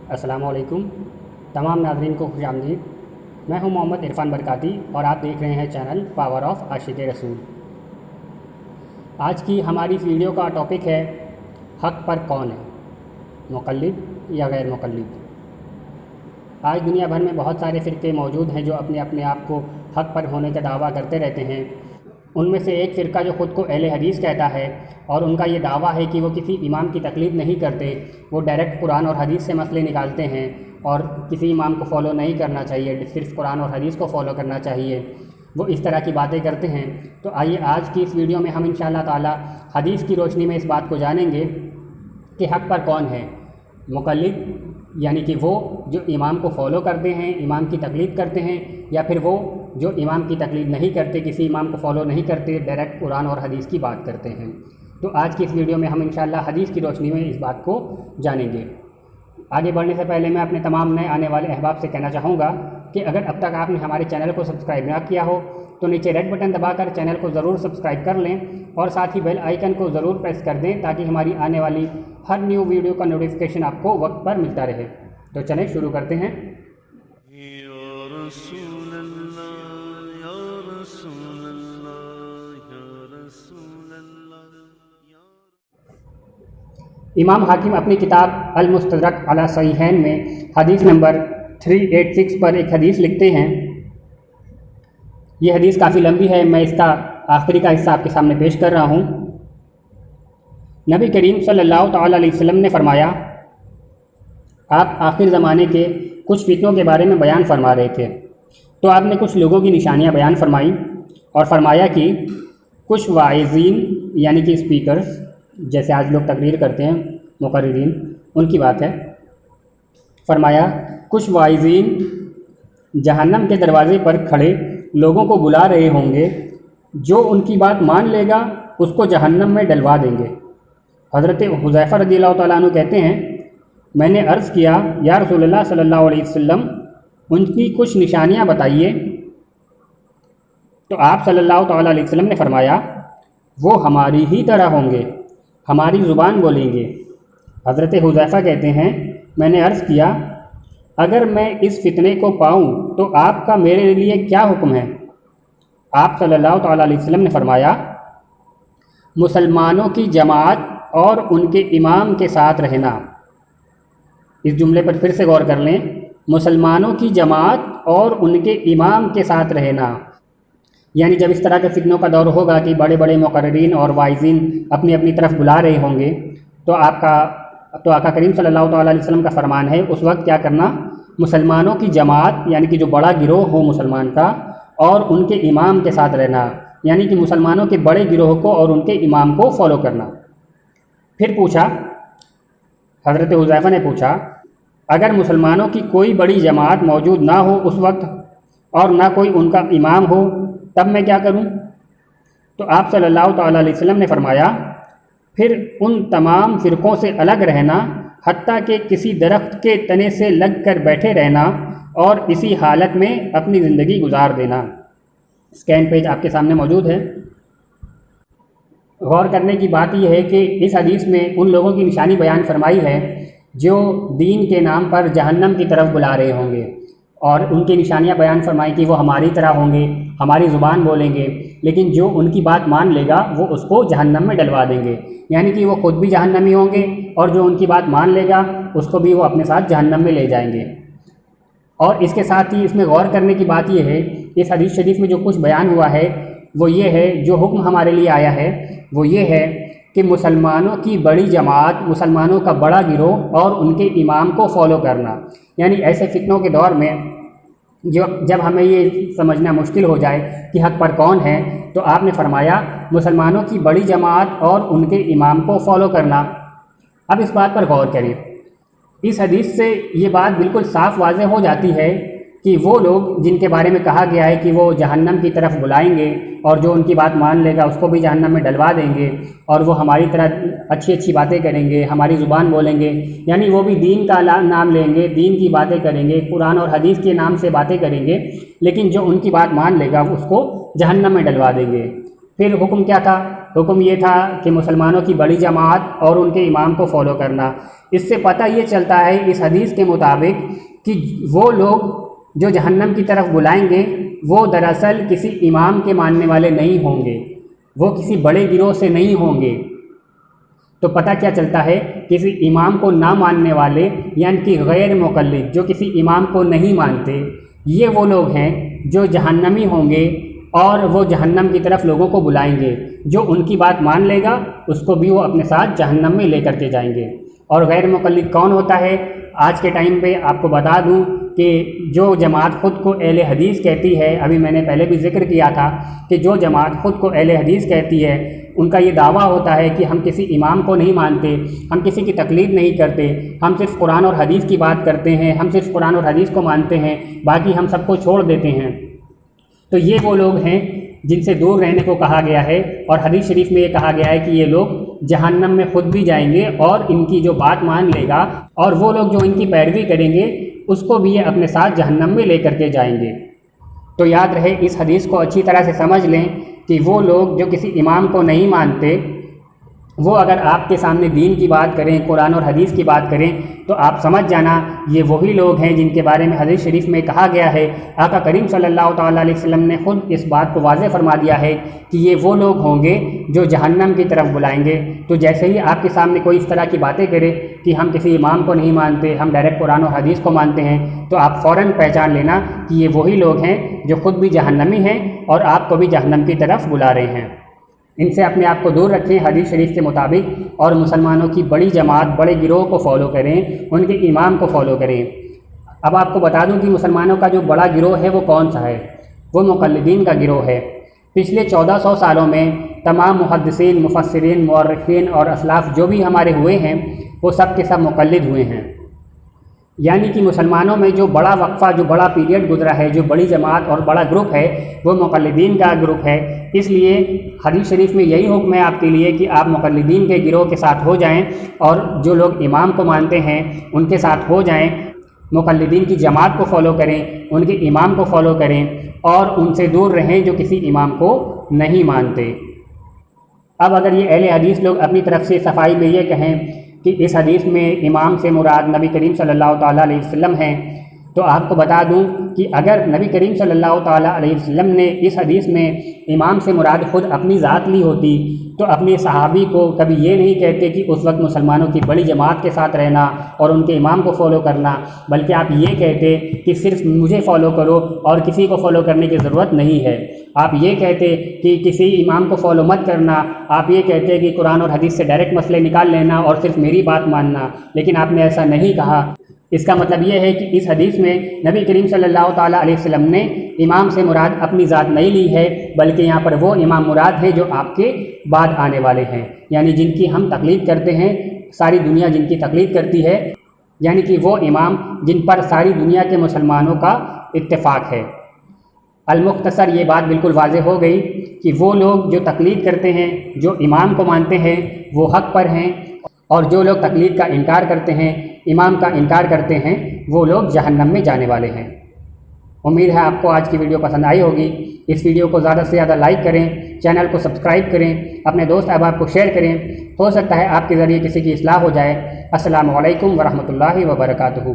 अस्सलाम वालेकुम। तमाम नाज़रीन को खुश आमदीद। मैं हूं मोहम्मद इरफान बरकाती और आप देख रहे हैं चैनल पावर ऑफ आशिक रसूल। आज की हमारी वीडियो का टॉपिक है हक़ पर कौन है, मुक़ल्लिद या गैर मुक़ल्लिद। आज दुनिया भर में बहुत सारे फ़िरक़े मौजूद हैं जो अपने अपने आप को हक़ पर होने का दावा करते रहते हैं। उनमें से एक फ़िरका जो ख़ुद को अहले हदीस कहता है और उनका ये दावा है कि वो किसी इमाम की तक़लीद नहीं करते, वो डायरेक्ट कुरान और हदीस से मसले निकालते हैं और किसी इमाम को फॉलो नहीं करना चाहिए, सिर्फ़ कुरान और हदीस को फॉलो करना चाहिए। वो इस तरह की बातें करते हैं। तो आइए आज की इस वीडियो में हम इंशाअल्लाह ताला हदीस की रोशनी में इस बात को जानेंगे कि हक़ पर कौन है, मुक़ल्लिद यानी कि वो जो इमाम को फॉलो करते हैं, इमाम की तक़लीद करते हैं, या फिर वो जो इमाम की तक़लीद नहीं करते, किसी इमाम को फॉलो नहीं करते, डायरेक्ट कुरान और हदीस की बात करते हैं। तो आज की इस वीडियो में हम इंशाअल्लाह हदीस की रोशनी में इस बात को जानेंगे। आगे बढ़ने से पहले मैं अपने तमाम नए आने वाले अहबाब से कहना चाहूँगा कि अगर अब तक आपने हमारे चैनल को सब्सक्राइब ना किया हो तो नीचे रेड बटन दबाकर चैनल को ज़रूर सब्सक्राइब कर लें और साथ ही बेल आइकन को ज़रूर प्रेस कर दें ताकि हमारी आने वाली हर न्यू वीडियो का नोटिफिकेशन आपको वक्त पर मिलता रहे। तो चलें शुरू करते हैं। इमाम हाकिम अपनी किताब अल-मुस्तदरक अला सहीहैन में हदीस नंबर 386 पर एक हदीस लिखते हैं। ये हदीस काफ़ी लंबी है, मैं इसका आखिरी का हिस्सा आपके सामने पेश कर रहा हूँ। नबी करीम सल्लल्लाहु तआला अलैहि वसल्लम ने फरमाया, आप आखिर ज़माने के कुछ फितनों के बारे में बयान फरमा रहे थे तो आपने कुछ लोगों की निशानियाँ बयान फरमाई और फरमाया कि कुछ वाइज़ीन यानी कि स्पीकर्स, जैसे आज लोग तकरीर करते हैं, मुकर्रिरीन, उनकी बात है। फरमाया कुछ वाइज़ीन जहन्नम के दरवाज़े पर खड़े लोगों को बुला रहे होंगे, जो उनकी बात मान लेगा उसको जहन्नम में डलवा देंगे। हज़रत हुज़ैफ़ा रज़ियल्लाहु तआला अन्हु कहते हैं, मैंने अर्ज़ किया, या रसूलल्लाह सल्लल्लाहु अलैहि वसल्लम, उनकी कुछ निशानियाँ बताइए। तो आप सल्लल्लाहु तआला अलैहि वसल्लम ने फरमाया, वो हमारी ही तरह होंगे, हमारी ज़ुबान बोलेंगे। हज़रत हुज़ैफ़ा कहते हैं, मैंने अर्ज़ किया, अगर मैं इस फितने को पाऊँ तो आपका मेरे लिए क्या हुक्म है? आप सल्लल्लाहु तआला अलैहि वसल्लम ने फरमाया, मुसलमानों की जमात और उनके इमाम के साथ रहना। इस जुमले पर फिर से गौर कर लें, मुसलमानों की जमात और उनके इमाम के साथ रहना। यानी जब इस तरह के फितनों का दौर होगा कि बड़े बड़े मुकर्रिरीन और वाइज़ीन अपनी अपनी तरफ बुला रहे होंगे, तो आका करीम सल्लल्लाहु तआला अलैहि वसल्लम का फरमान है उस वक्त क्या करना, मुसलमानों की जमात यानी कि जो बड़ा गिरोह हो मुसलमान का, और उनके इमाम के साथ रहना, यानी कि मुसलमानों के बड़े गिरोह को और उनके इमाम को फॉलो करना। फिर पूछा, हज़रत हुज़ैफ़ा ने पूछा, अगर मुसलमानों की कोई बड़ी जमात मौजूद ना हो उस वक्त और ना कोई उनका इमाम हो, तब मैं क्या करूं? तो आप सल्लल्लाहु तआला अलैहि वसल्लम ने फरमाया, फिर उन तमाम फ़िरक़ों से अलग रहना, हत्ता कि किसी दरख्त के तने से लग कर बैठे रहना और इसी हालत में अपनी ज़िंदगी गुजार देना। स्कैन पेज आपके सामने मौजूद है। गौर करने की बात यह है कि इस हदीस में उन लोगों की निशानी बयान फरमाई है जो दीन के नाम पर जहन्नम की तरफ बुला रहे होंगे, और उनकी निशानियां बयान फरमाई कि वो हमारी तरह होंगे, हमारी ज़ुबान बोलेंगे, लेकिन जो उनकी बात मान लेगा वो उसको जहन्नम में डलवा देंगे। यानी कि वो ख़ुद भी जहन्नमी होंगे और जो उनकी बात मान लेगा उसको भी वो अपने साथ जहन्नम में ले जाएंगे। और इसके साथ ही इसमें गौर करने की बात यह है, इस हदीस शरीफ में जो कुछ बयान हुआ है वो ये है, जो हुक्म हमारे लिए आया है वो ये है कि मुसलमानों की बड़ी जमात, मुसलमानों का बड़ा गिरोह और उनके इमाम को फॉलो करना। यानी ऐसे फितनों के दौर में जब हमें ये समझना मुश्किल हो जाए कि हक़ पर कौन है, तो आपने फरमाया मुसलमानों की बड़ी जमात और उनके इमाम को फॉलो करना। अब इस बात पर गौर करें, इस हदीस से ये बात बिल्कुल साफ़ वाज़ेह हो जाती है कि वो लोग जिनके बारे में कहा गया है कि वो जहन्नम की तरफ बुलाएंगे और जो उनकी बात मान लेगा उसको भी जहन्नम में डलवा देंगे, और वो हमारी तरह अच्छी अच्छी बातें करेंगे, हमारी ज़ुबान बोलेंगे, यानी वो भी दीन का नाम लेंगे, दीन की बातें करेंगे, कुरान और हदीस के नाम से बातें करेंगे, लेकिन जो उनकी बात मान लेगा उसको जहन्नम में डलवा देंगे। फिर हुक्म क्या था حکم یہ تھا کہ مسلمانوں کی بڑی جماعت اور ان کے امام کو فالو کرنا۔ اس سے پتہ یہ چلتا ہے اس حدیث کے مطابق کہ وہ لوگ جو جہنم کی طرف بلائیں گے وہ دراصل کسی امام کے ماننے والے نہیں ہوں گے، وہ کسی بڑے گروہ سے نہیں ہوں گے۔ تو پتہ کیا چلتا ہے، کسی امام کو نہ ماننے والے یعنی کہ غیر مقلد جو کسی امام کو نہیں مانتے، یہ وہ لوگ ہیں جو جہنمی ہوں گے اور وہ جہنم کی طرف لوگوں کو بلائیں گے۔ جو ان کی بات مان لے گا اس کو بھی وہ اپنے ساتھ جہنم میں لے کر کے جائیں گے۔ اور غیر مقلد کون ہوتا ہے؟ آج کے ٹائم پہ آپ کو بتا دوں کہ جو جماعت خود کو اہل حدیث کہتی ہے، ابھی میں نے پہلے بھی ذکر کیا تھا کہ جو جماعت خود کو اہل حدیث کہتی ہے ان کا یہ دعویٰ ہوتا ہے کہ ہم کسی امام کو نہیں مانتے، ہم کسی کی تقلید نہیں کرتے، ہم صرف قرآن اور حدیث کی بات کرتے ہیں، ہم صرف قرآن اور حدیث کو مانتے ہیں، باقی ہم سب کو چھوڑ دیتے ہیں۔ تو یہ وہ لوگ ہیں جن سے دور رہنے کو کہا گیا ہے، اور حدیث شریف میں یہ کہا گیا ہے کہ یہ لوگ جہنم میں خود بھی جائیں گے اور ان کی جو بات مان لے گا اور وہ لوگ جو ان کی پیروی کریں گے اس کو بھی یہ اپنے ساتھ جہنم میں لے کر کے جائیں گے۔ تو یاد رہے، اس حدیث کو اچھی طرح سے سمجھ لیں کہ وہ لوگ جو کسی امام کو نہیں مانتے، وہ اگر آپ کے سامنے دین کی بات کریں، قرآن اور حدیث کی بات کریں، تو آپ سمجھ جانا یہ وہی لوگ ہیں جن کے بارے میں حدیث شریف میں کہا گیا ہے۔ آقا کریم صلی اللہ تعالیٰ علیہ وسلم نے خود اس بات کو واضح فرما دیا ہے کہ یہ وہ لوگ ہوں گے جو جہنم کی طرف بلائیں گے۔ تو جیسے ہی آپ کے سامنے کوئی اس طرح کی باتیں کرے کہ ہم کسی امام کو نہیں مانتے، ہم ڈائریکٹ قرآن اور حدیث کو مانتے ہیں، تو آپ فوراً پہچان لینا کہ یہ وہی لوگ ہیں جو خود بھی جہنمی ہیں اور آپ کو بھی جہنم کی طرف بلا رہے ہیں۔ ان سے اپنے آپ کو دور رکھیں حدیث شریف کے مطابق، اور مسلمانوں کی بڑی جماعت، بڑے گروہ کو فالو کریں، ان کے امام کو فالو کریں۔ اب آپ کو بتا دوں کہ مسلمانوں کا جو بڑا گروہ ہے وہ کون سا ہے؟ وہ مقلدین کا گروہ ہے۔ پچھلے 1400 سالوں میں تمام محدثین، مفسرین، مورخین اور اسلاف جو بھی ہمارے ہوئے ہیں وہ سب کے سب مقلد ہوئے ہیں۔ یعنی کہ مسلمانوں میں جو بڑا وقفہ، جو بڑا پیریڈ گزرا ہے، جو بڑی جماعت اور بڑا گروپ ہے وہ مقلدین کا گروپ ہے۔ اس لیے حدیث شریف میں یہی حکم ہے آپ کے لیے کہ آپ مقلدین کے گروہ کے ساتھ ہو جائیں، اور جو لوگ امام کو مانتے ہیں ان کے ساتھ ہو جائیں، مقلدین کی جماعت کو فالو کریں، ان کے امام کو فالو کریں، اور ان سے دور رہیں جو کسی امام کو نہیں مانتے۔ اب اگر یہ اہل حدیث لوگ اپنی طرف سے صفائی میں یہ کہیں کہ اس حدیث میں امام سے مراد نبی کریم صلی اللہ تعالیٰ علیہ وسلم ہیں، تو آپ کو بتا دوں کہ اگر نبی کریم صلی اللہ تعالیٰ علیہ وسلم نے اس حدیث میں امام سے مراد خود اپنی ذات لی ہوتی تو اپنے صحابی کو کبھی یہ نہیں کہتے کہ اس وقت مسلمانوں کی بڑی جماعت کے ساتھ رہنا اور ان کے امام کو فالو کرنا، بلکہ آپ یہ کہتے کہ صرف مجھے فالو کرو اور کسی کو فالو کرنے کی ضرورت نہیں ہے۔ آپ یہ کہتے کہ کسی امام کو فالو مت کرنا، آپ یہ کہتے کہ قرآن اور حدیث سے ڈائریکٹ مسئلے نکال لینا اور صرف میری بات ماننا، لیکن آپ نے ایسا نہیں کہا۔ اس کا مطلب یہ ہے کہ اس حدیث میں نبی کریم صلی اللہ تعالیٰ علیہ وسلم نے امام سے مراد اپنی ذات نہیں لی ہے، بلکہ یہاں پر وہ امام مراد ہے جو آپ کے بعد آنے والے ہیں، یعنی جن کی ہم تقلید کرتے ہیں، ساری دنیا جن کی تقلید کرتی ہے، یعنی کہ وہ امام جن پر ساری دنیا کے مسلمانوں کا اتفاق ہے۔ المختصر یہ بات بالکل واضح ہو گئی کہ وہ لوگ جو تقلید کرتے ہیں، جو امام کو مانتے ہیں، وہ حق پر ہیں، اور جو لوگ تقلید کا انکار کرتے ہیں، امام کا انکار کرتے ہیں، وہ لوگ جہنم میں جانے والے ہیں۔ امید ہے آپ کو آج کی ویڈیو پسند آئی ہوگی۔ اس ویڈیو کو زیادہ سے زیادہ لائک کریں، چینل کو سبسکرائب کریں، اپنے دوست احباب کو شیئر کریں، ہو سکتا ہے آپ کے ذریعے کسی کی اصلاح ہو جائے۔ السلام علیکم ورحمۃ اللہ وبرکاتہ۔